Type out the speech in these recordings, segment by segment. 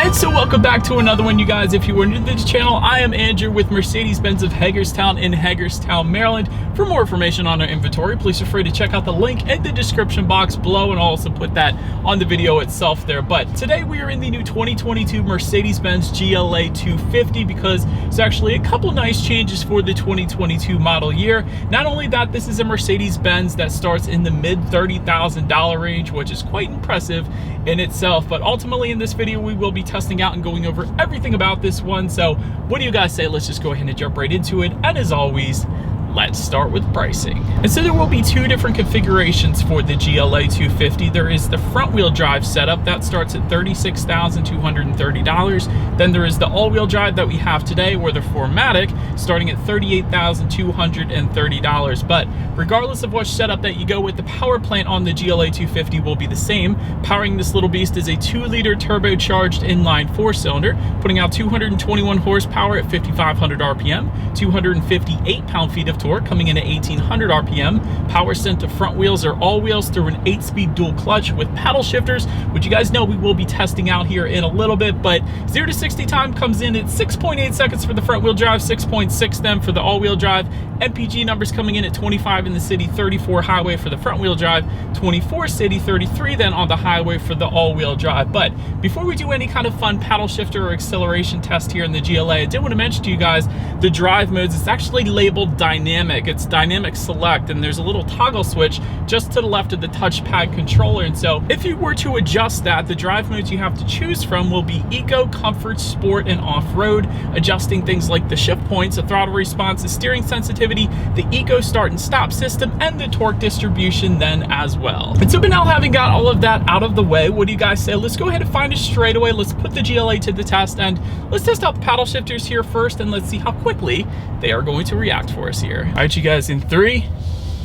And so welcome back to another one, you guys. If you are new to this channel, I am Andrew with Mercedes-Benz of Hagerstown in Hagerstown, Maryland. For more information on our inventory, please feel free to check out the link in the description box below, and I'll also put that on the video itself there. But today we are in the new 2022 Mercedes-Benz GLA 250 because there's actually a couple nice changes for the 2022 model year. Not only that, this is a Mercedes-Benz that starts in the mid $30,000 range, which is quite impressive in itself. But ultimately in this video, we will be testing out and going over everything about this one. So what do you guys say? Let's just go ahead and jump right into it. And as always, let's start with pricing. And so there will be two different configurations for the GLA 250. There is the front wheel drive setup that starts at $36,230. Then there is the all-wheel drive that we have today, or the 4MATIC, starting at $38,230. But regardless of which setup that you go with, the power plant on the GLA 250 will be the same. Powering this little beast is a 2-liter turbocharged inline 4-cylinder, putting out 221 horsepower at 5,500 RPM, 258 pound-feet of torque, coming in at 1,800 RPM. Power sent to front wheels or all wheels through an 8-speed dual clutch with paddle shifters, which you guys know we will be testing out here in a little bit. But 0 to 60 time comes in at 6.8 seconds for the front wheel drive, 6.6 then for the all-wheel drive. MPG numbers coming in at 25 in the city, 34 highway for the front wheel drive, 24 city, 33 then on the highway for the all-wheel drive. But before we do any kind of fun paddle shifter or acceleration test here in the GLA, I did want to mention to you guys the drive modes. It's actually labeled dynamic. It's dynamic select, and there's a little toggle switch just to the left of the touchpad controller. And so if you were to adjust that, the drive modes you have to choose from will be Eco, Comfort, Sport, and Off-Road, adjusting things like the shift points, the throttle response, the steering sensitivity, the Eco start and stop system, and the torque distribution then as well. And so now having got all of that out of the way, what do you guys say? Let's go ahead and find it straight away. Let's put the GLA to the test, and let's test out the paddle shifters here first, and let's see how quickly they are going to react for us here. All right, you guys, in 3,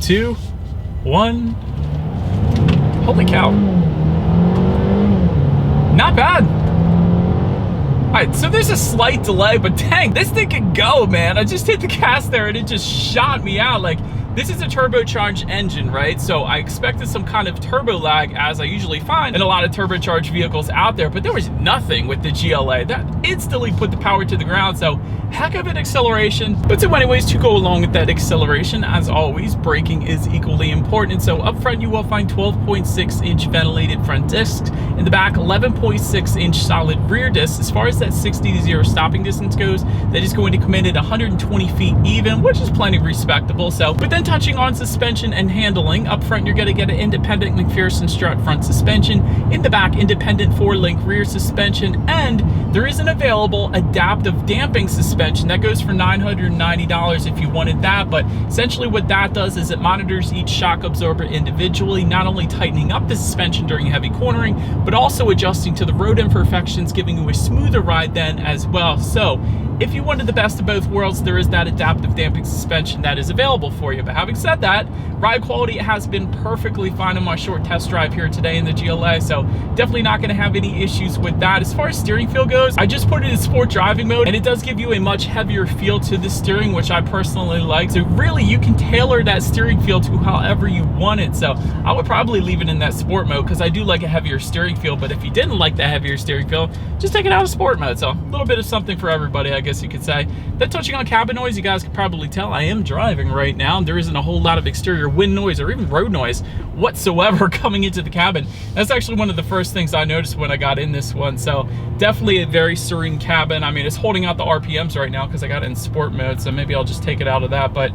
2, 1. Holy cow. Not bad. All right, so there's a slight delay, but dang, this thing can go, man. I just hit the gas there and it just shot me out. Like, this is a turbocharged engine, right? So I expected some kind of turbo lag, as I usually find in a lot of turbocharged vehicles out there, but there was nothing with the GLA. That instantly put the power to the ground, so heck of an acceleration. But so anyways, to go along with that acceleration, as always, braking is equally important. So up front, you will find 12.6-inch ventilated front discs. In the back, 11.6-inch solid rear discs. As far as that 60 to 0 stopping distance goes, that is going to come in at 120 feet even, which is plenty respectable. So, but then touching on suspension and handling, up front, you're going to get an independent McPherson strut front suspension. In the back, independent 4-link rear suspension, and there is an available adaptive damping suspension that goes for $990 if you wanted that. But essentially what that does is it monitors each shock absorber individually, not only tightening up the suspension during heavy cornering, but also adjusting to the road imperfections, giving you a smoother ride then as well. So if you wanted the best of both worlds, there is that adaptive damping suspension that is available for you. But having said that, ride quality has been perfectly fine on my short test drive here today in the GLA, so definitely not going to have any issues with that. As far as steering feel goes, I just put it in sport driving mode, and it does give you a much heavier feel to the steering, which I personally like. So really, you can tailor that steering feel to however you want it. So I would probably leave it in that sport mode because I do like a heavier steering feel. But if you didn't like that heavier steering feel, just take it out of sport mode. So a little bit of something for everybody, I guess you could say. Then touching on cabin noise, you guys can probably tell I am driving right now. There isn't a whole lot of exterior wind noise or even road noise whatsoever coming into the cabin. That's actually one of the first things I noticed when I got in this one. So definitely a very serene cabin. I mean, it's holding out the RPMs right now because I got it in sport mode, so maybe I'll just take it out of that. But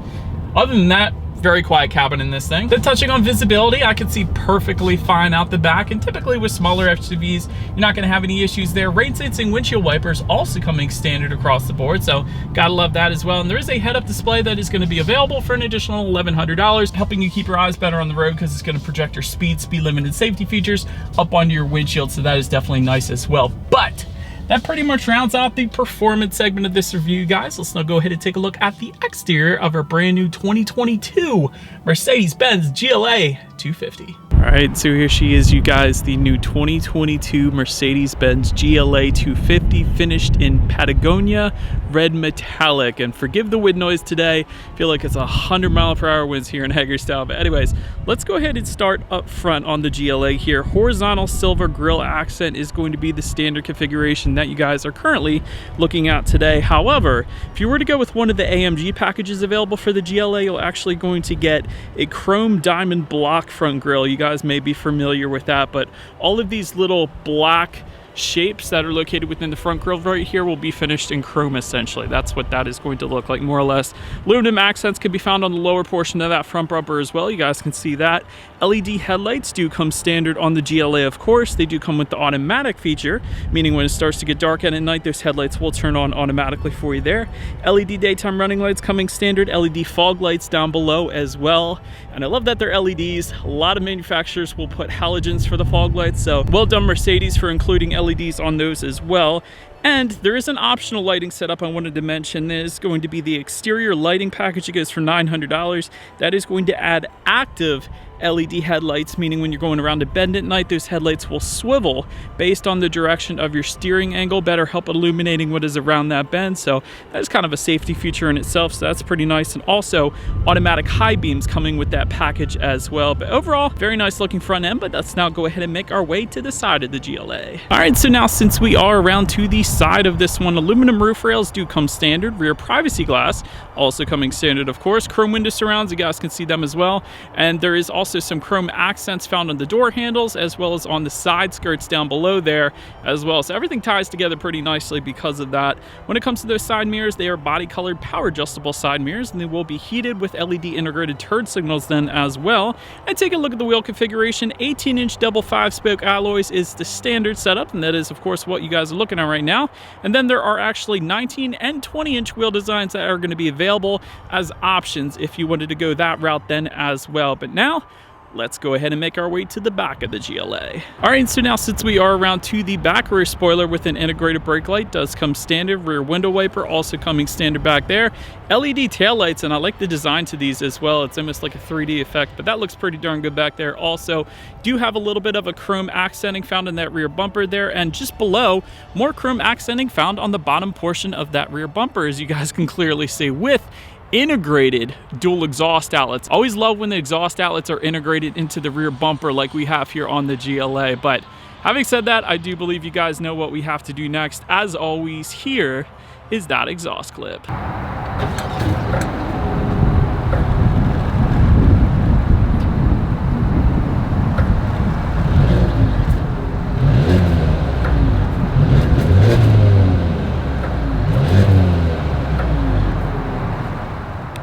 other than that, very quiet cabin in this thing. Then touching on visibility, I can see perfectly fine out the back, and typically with smaller SUVs, you're not going to have any issues there. Rain sensing windshield wipers also coming standard across the board, so gotta love that as well. And there is a head-up display that is going to be available for an additional $1,100, helping you keep your eyes better on the road because it's going to project your speed limit, and safety features up onto your windshield, so that is definitely nice as well. But that pretty much rounds out the performance segment of this review, guys. Let's now go ahead and take a look at the exterior of our brand new 2022 Mercedes-Benz GLA 250. Alright, so here she is, you guys, the new 2022 Mercedes-Benz GLA 250, finished in Patagonia red metallic. And forgive the wind noise today, I feel like it's 100-mile-per-hour winds here in Hagerstown. But anyways, let's go ahead and start up front on the GLA here. Horizontal silver grille accent is going to be the standard configuration that you guys are currently looking at today. However, if you were to go with one of the AMG packages available for the GLA, you're actually going to get a chrome diamond block front grille. You guys may be familiar with that, but all of these little black shapes that are located within the front grille right here will be finished in chrome. Essentially, that's what that is going to look like, more or less. Aluminum accents can be found on the lower portion of that front bumper as well. You guys can see that. LED headlights do come standard on the GLA, of course. They do come with the automatic feature, meaning when it starts to get dark at night, those headlights will turn on automatically for you there. LED daytime running lights coming standard. LED fog lights down below as well. And I love that they're LEDs. A lot of manufacturers will put halogens for the fog lights, so well done Mercedes for including LEDs on those as well. And there is an optional lighting setup I wanted to mention. There's going to be the exterior lighting package. It goes for $900. That is going to add active LED headlights, meaning when you're going around a bend at night, those headlights will swivel based on the direction of your steering angle, better help illuminating what is around that bend. So that is kind of a safety feature in itself, so that's pretty nice. And also automatic high beams coming with that package as well. But overall, very nice looking front end. But let's now go ahead and make our way to the side of the GLA. All right, so now since we are around to the side of this one, aluminum roof rails do come standard. Rear privacy glass also coming standard, of course. Chrome window surrounds, you guys can see them as well. And there is also some chrome accents found on the door handles as well as on the side skirts down below there as well. So everything ties together pretty nicely because of that. When it comes to those side mirrors, they are body colored power adjustable side mirrors, and they will be heated with LED integrated turn signals then as well. And take a look at the wheel configuration. 18-inch double 5-spoke alloys is the standard setup, and that is of course what you guys are looking at right now. And then there are actually 19 and 20-inch wheel designs that are going to be available as options if you wanted to go that route then as well. But now let's go ahead and make our way to the back of the GLA. All right, so now since we are around to the back, rear spoiler with an integrated brake light does come standard. Rear window wiper also coming standard back there. LED taillights, and I like the design to these as well. It's almost like a 3D effect, but that looks pretty darn good back there. Also, do have a little bit of a chrome accenting found in that rear bumper there, and just below, more chrome accenting found on the bottom portion of that rear bumper, as you guys can clearly see, with integrated dual exhaust outlets. Always love when the exhaust outlets are integrated into the rear bumper like we have here on the GLA. But having said that, I do believe you guys know what we have to do next. As always, here is that exhaust clip.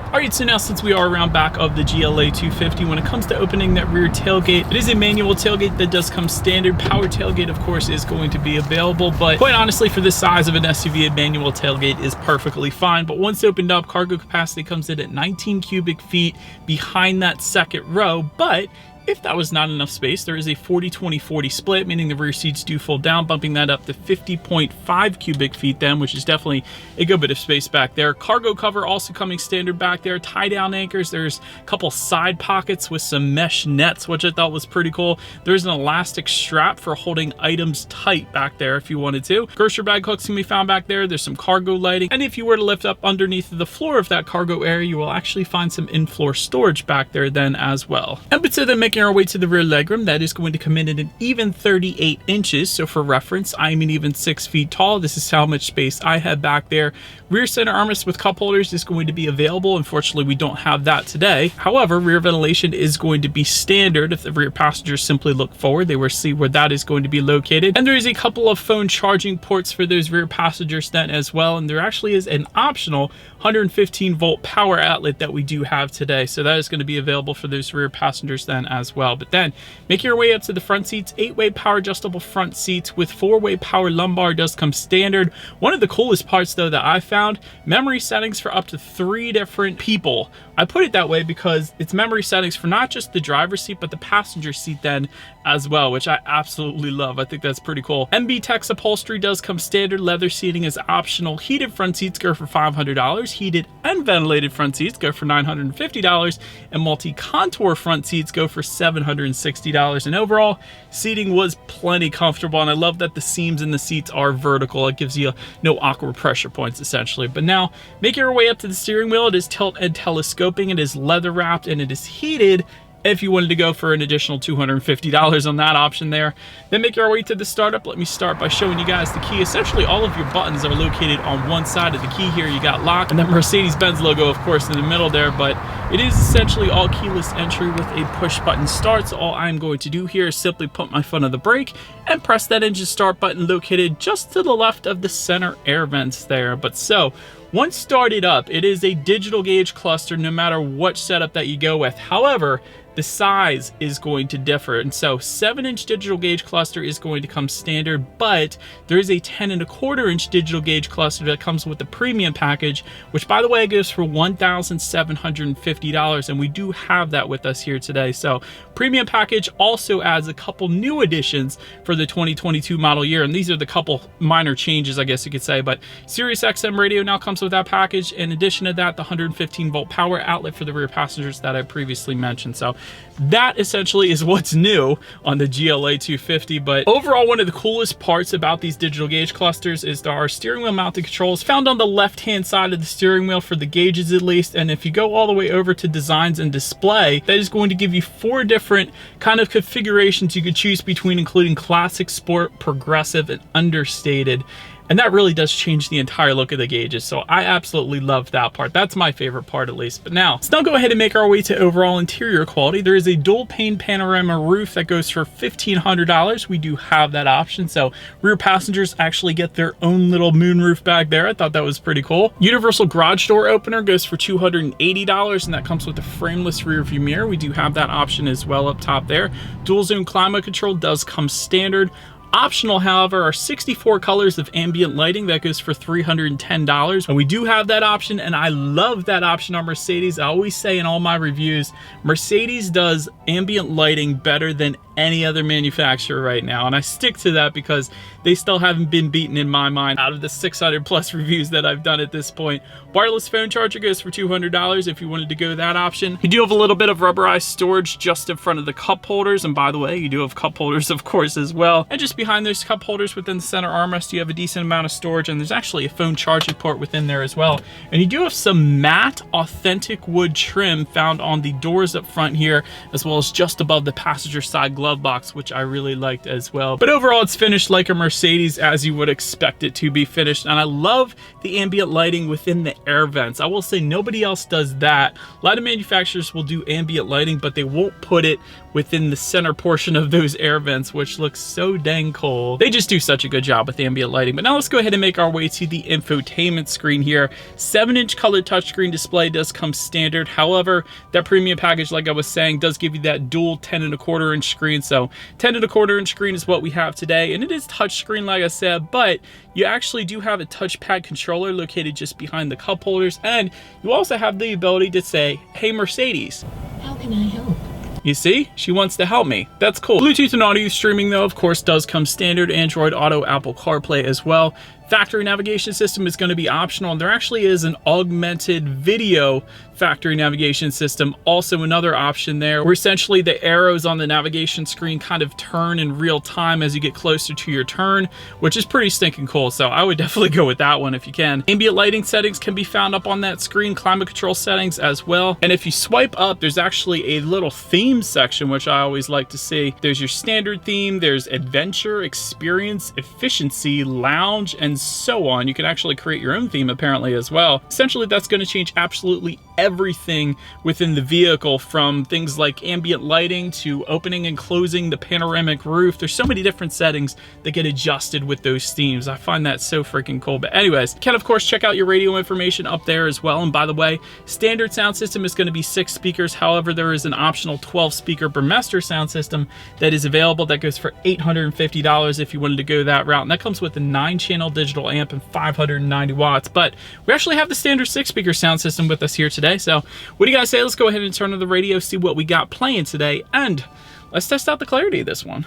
Alright, so now since we are around back of the GLA 250, when it comes to opening that rear tailgate, it is a manual tailgate that does come standard. Power tailgate, of course, is going to be available, but quite honestly, for the size of an SUV, a manual tailgate is perfectly fine. But once opened up, cargo capacity comes in at 19 cubic feet behind that second row. But if that was not enough space, there is a 40-20-40 split, meaning the rear seats do fold down, bumping that up to 50.5 cubic feet then, which is definitely a good bit of space back there. Cargo cover also coming standard back there. Tie-down anchors. There's a couple side pockets with some mesh nets, which I thought was pretty cool. There's an elastic strap for holding items tight back there if you wanted to. Grocery bag hooks can be found back there. There's some cargo lighting. And if you were to lift up underneath the floor of that cargo area, you will actually find some in-floor storage back there then as well. And but so then making our way to the rear legroom, that is going to come in at an even 38 inches. So for reference, I'm an even 6 feet tall. This is how much space I have back there. Rear center armrest with cup holders is going to be available. Unfortunately, we don't have that today. However, rear ventilation is going to be standard. If the rear passengers simply look forward, they will see where that is going to be located. And there is a couple of phone charging ports for those rear passengers then as well. And there actually is an optional 115 volt power outlet that we do have today. So that is going to be available for those rear passengers then as well. But then making your way up to the front seats, 8-way power adjustable front seats with 4-way power lumbar does come standard. One of the coolest parts though that I found, memory settings for up to 3 different people. I put it that way because it's memory settings for not just the driver's seat, but the passenger seat then as well, which I absolutely love. I think that's pretty cool. MB Tex upholstery does come standard. Leather seating is optional. Heated front seats go for $500. Heated and ventilated front seats go for $950. And multi-contour front seats go for $760. And overall, seating was plenty comfortable, and I love that the seams in the seats are vertical. It gives you no awkward pressure points, essentially. But now, making our way up to the steering wheel, it is tilt and telescoping, it is leather wrapped, and it is heated if you wanted to go for an additional $250 on that option there. Then make our way to the startup. Let me start by showing you guys the key. Essentially, all of your buttons are located on one side of the key here. You got lock and the Mercedes-Benz logo, of course, in the middle there, but it is essentially all keyless entry with a push button start. So all I'm going to do here is simply put my foot on the brake and press that engine start button located just to the left of the center air vents there. But so, once started up, it is a digital gauge cluster no matter what setup that you go with. However, the size is going to differ. And so 7-inch digital gauge cluster is going to come standard, but there is a 10.25-inch digital gauge cluster that comes with the premium package, which by the way goes for $1,750. And we do have that with us here today. So premium package also adds a couple new additions for the 2022 model year. And these are the couple minor changes, I guess you could say, but Sirius XM radio now comes with that package. In addition to that, the 115-volt power outlet for the rear passengers that I previously mentioned. So that essentially is what's new on the GLA 250. But overall, one of the coolest parts about these digital gauge clusters is there are steering wheel mounted controls found on the left-hand side of the steering wheel for the gauges at least. And if you go all the way over to designs and display, that is going to give you 4 different kind of configurations you could choose between, including classic, sport, progressive, and understated. And that really does change the entire look of the gauges. So I absolutely love that part. That's my favorite part, at least. But now, let's go ahead and make our way to overall interior quality. There is a dual pane panorama roof that goes for $1,500. We do have that option. So rear passengers actually get their own little moonroof bag there. I thought that was pretty cool. Universal garage door opener goes for $280, and that comes with a frameless rear view mirror. We do have that option as well up top there. Dual zone climate control does come standard. Optional, however, are 64 colors of ambient lighting. That goes for $310. And we do have that option, and I love that option on Mercedes. I always say in all my reviews, Mercedes does ambient lighting better than any other manufacturer right now. And I stick to that because they still haven't been beaten in my mind out of the 600 plus reviews that I've done at this point. Wireless phone charger goes for $200 if you wanted to go that option. You do have a little bit of rubberized storage just in front of the cup holders. And by the way, you do have cup holders, of course, as well. And just behind those cup holders within the center armrest, you have a decent amount of storage, and there's actually a phone charging port within there as well. And you do have some matte authentic wood trim found on the doors up front here, as well as just above the passenger side glove box, which I really liked as well. But overall, it's finished like a Mercedes, as you would expect it to be finished. And I love the ambient lighting within the air vents. I will say nobody else does that. A lot of manufacturers will do ambient lighting, but they won't put it within the center portion of those air vents, which looks so dang cool. They just do such a good job with ambient lighting. But now let's go ahead and make our way to the infotainment screen here. 7-inch color touchscreen display does come standard. However, that premium package, like I was saying, does give you that dual 10.25-inch screen. So 10.25-inch screen is what we have today, and it is touchscreen, like I said, but you actually do have a touchpad controller located just behind the cup holders, and you also have the ability to say, "Hey Mercedes, how can I help?" You see, she wants to help me. That's cool. Bluetooth and audio streaming, though, of course, does come standard. Android Auto, Apple CarPlay as well. Factory navigation system is going to be optional, and there actually is an augmented video factory navigation system, also another option there, where essentially the arrows on the navigation screen kind of turn in real time as you get closer to your turn, which is pretty stinking cool. So I would definitely go with that one if you can. Ambient lighting settings can be found up on that screen, climate control settings as well. And if you swipe up, there's actually a little theme section, which I always like to see. There's your standard theme, there's adventure, experience, efficiency, lounge, and so on. You can actually create your own theme apparently as well. Essentially, that's going to change absolutely everything within the vehicle, from things like ambient lighting to opening and closing the panoramic roof. There's so many different settings that get adjusted with those themes. I find that so freaking cool. But anyways, you can of course check out your radio information up there as well. And by the way, standard sound system is going to be 6 speakers. However, there is an optional 12 speaker Burmester sound system that is available that goes for $850 if you wanted to go that route. And that comes with a 9-channel digital amp and 590 watts. But we actually have the standard 6 speaker sound system with us here today. So what do you guys say? Let's go ahead and turn on the radio, see what we got playing today, and let's test out the clarity of this one.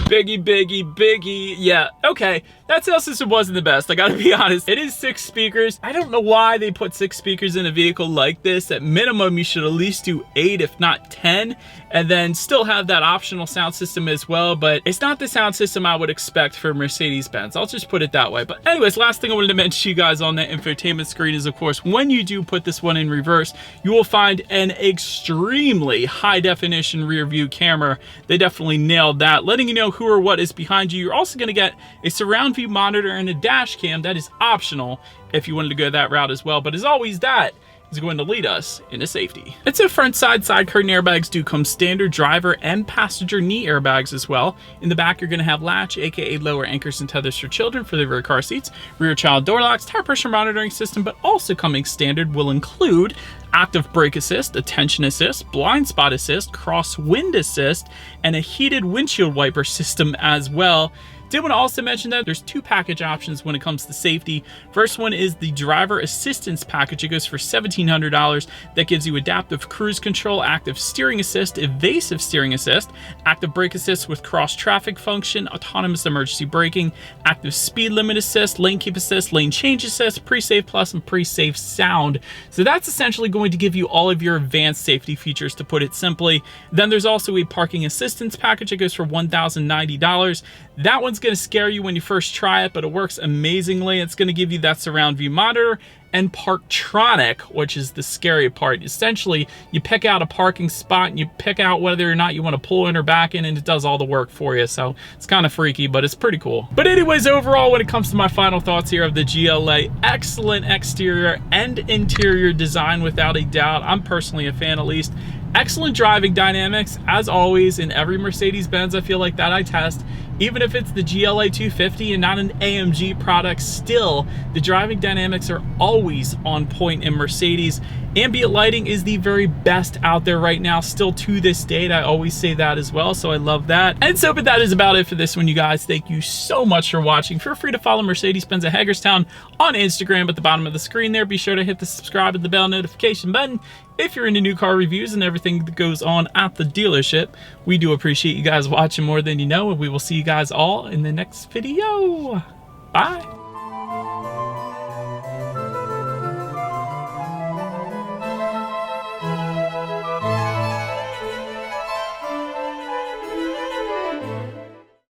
Biggie. Yeah, okay. That sound system wasn't the best, I gotta be honest. It is 6 speakers. I don't know why they put 6 speakers in a vehicle like this. At minimum, you should at least do 8, if not 10, and then still have that optional sound system as well, but it's not the sound system I would expect for Mercedes-Benz. I'll just put it that way. But anyways, last thing I wanted to mention to you guys on the infotainment screen is, of course, when you do put this one in reverse, you will find an extremely high definition rear view camera. They definitely nailed that, letting you know who or what is behind you. You're also going to get a surround view monitor and a dash cam. That is optional if you wanted to go that route as well. But as always, that is going to lead us into safety. And so front side curtain airbags do come standard, driver and passenger knee airbags as well. In the back, you're going to have latch, aka lower anchors and tethers for children for the rear car seats, rear child door locks, tire pressure monitoring system, but also coming standard will include active brake assist, attention assist, blind spot assist, crosswind assist, and a heated windshield wiper system as well. Did want to also mention that there's 2 package options when it comes to safety. First one is the driver assistance package. It goes for $1,700. That gives you adaptive cruise control, active steering assist, evasive steering assist, active brake assist with cross traffic function, autonomous emergency braking, active speed limit assist, lane keep assist, lane change assist, pre-save plus, and pre-save sound. So that's essentially going to give you all of your advanced safety features, to put it simply. Then there's also a parking assistance package. It goes for $1,090. That one's going to scare you when you first try it, but it works amazingly. It's going to give you that surround view monitor and Parktronic, which is the scary part. Essentially, you pick out a parking spot and you pick out whether or not you want to pull in or back in, and it does all the work for you. So it's kind of freaky, but it's pretty cool. But anyways, overall, when it comes to my final thoughts here of the GLA, excellent exterior and interior design without a doubt. I'm personally a fan, at least. Excellent driving dynamics, as always, in every Mercedes-Benz I feel like that I test. Even if it's the GLA 250 and not an AMG product, still, the driving dynamics are always on point in Mercedes. Ambient lighting is the very best out there right now, still to this date. I always say that as well, so I love that. And so, but that is about it for this one, you guys. Thank you so much for watching. Feel free to follow Mercedes-Benz at Hagerstown on Instagram at the bottom of the screen there. Be sure to hit the subscribe and the bell notification button if you're into new car reviews and everything that goes on at the dealership. We do appreciate you guys watching more than you know, and we will see you guys all in the next video. Bye.